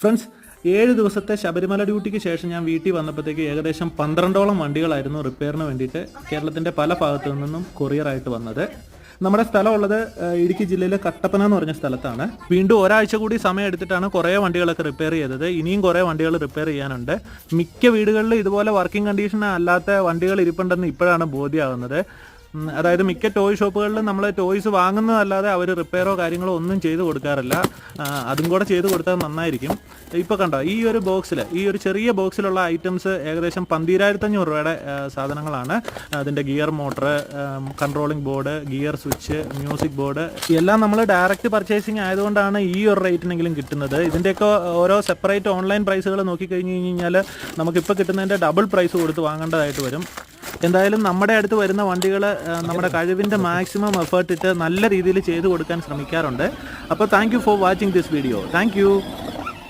Friends, 7 ദിവസത്തെ ശബരിമല ഡ്യൂട്ടിക്ക് ശേഷം ഞാൻ വീട്ടിൽ വന്നപ്പോഴത്തേക്ക് ഏകദേശം 12ഓളം വണ്ടികളായിരുന്നു റിപ്പയറിന് വേണ്ടിയിട്ട് കേരളത്തിൻ്റെ പല ഭാഗത്തു നിന്നും കൊറിയറായിട്ട് വന്നത്. നമ്മുടെ സ്ഥലമുള്ളത് ഇടുക്കി ജില്ലയിലെ കട്ടപ്പന എന്ന് പറഞ്ഞ സ്ഥലത്താണ്. വീണ്ടും ഒരാഴ്ച കൂടി സമയം എടുത്തിട്ടാണ് കുറേ വണ്ടികളൊക്കെ റിപ്പയർ ചെയ്തത്. ഇനിയും കുറേ വണ്ടികൾ റിപ്പയർ ചെയ്യാനുണ്ട്. മിക്ക വീടുകളിലും ഇതുപോലെ വർക്കിംഗ് കണ്ടീഷൻ അല്ലാത്ത വണ്ടികൾ ഇരിപ്പുണ്ടെന്ന് ഇപ്പോഴാണ് ബോധ്യമാകുന്നത്. അതായത് മിക്ക ടോയ് ഷോപ്പുകളിലും നമ്മൾ ടോയ്സ് വാങ്ങുന്നതല്ലാതെ അവർ റിപ്പയറോ കാര്യങ്ങളോ ഒന്നും ചെയ്ത് കൊടുക്കാറില്ല. അതും കൂടെ ചെയ്ത് കൊടുത്താൽ നന്നായിരിക്കും. ഇപ്പോൾ കണ്ടോ, ഈ ഒരു ബോക്സിൽ, ഈ ഒരു ചെറിയ ബോക്സിലുള്ള ഐറ്റംസ് ഏകദേശം 12,500 രൂപയുടെ സാധനങ്ങളാണ്. അതിൻ്റെ gear motor, controlling board, gear switch, music board എല്ലാം നമ്മൾ ഡയറക്റ്റ് പർച്ചേസിങ് ആയതുകൊണ്ടാണ് ഈ ഒരു റേറ്റിനെങ്കിലും കിട്ടുന്നത്. ഇതിൻ്റെയൊക്കെ ഓരോ സെപ്പറേറ്റ് ഓൺലൈൻ പ്രൈസുകൾ നോക്കിക്കഴിഞ്ഞ് കഴിഞ്ഞാൽ നമുക്കിപ്പോൾ കിട്ടുന്നതിൻ്റെ ഡബിൾ പ്രൈസ് കൊടുത്ത് വാങ്ങേണ്ടതായിട്ട് വരും. എന്തായാലും നമ്മുടെ അടുത്ത് വരുന്ന വണ്ടികൾ നമ്മുടെ കഴിവിൻ്റെ മാക്സിമം എഫേർട്ട് ഇട്ട് നല്ല രീതിയിൽ ചെയ്തു കൊടുക്കാൻ ശ്രമിക്കാറുണ്ട്. അപ്പോൾ thank you for watching this video. Thank you.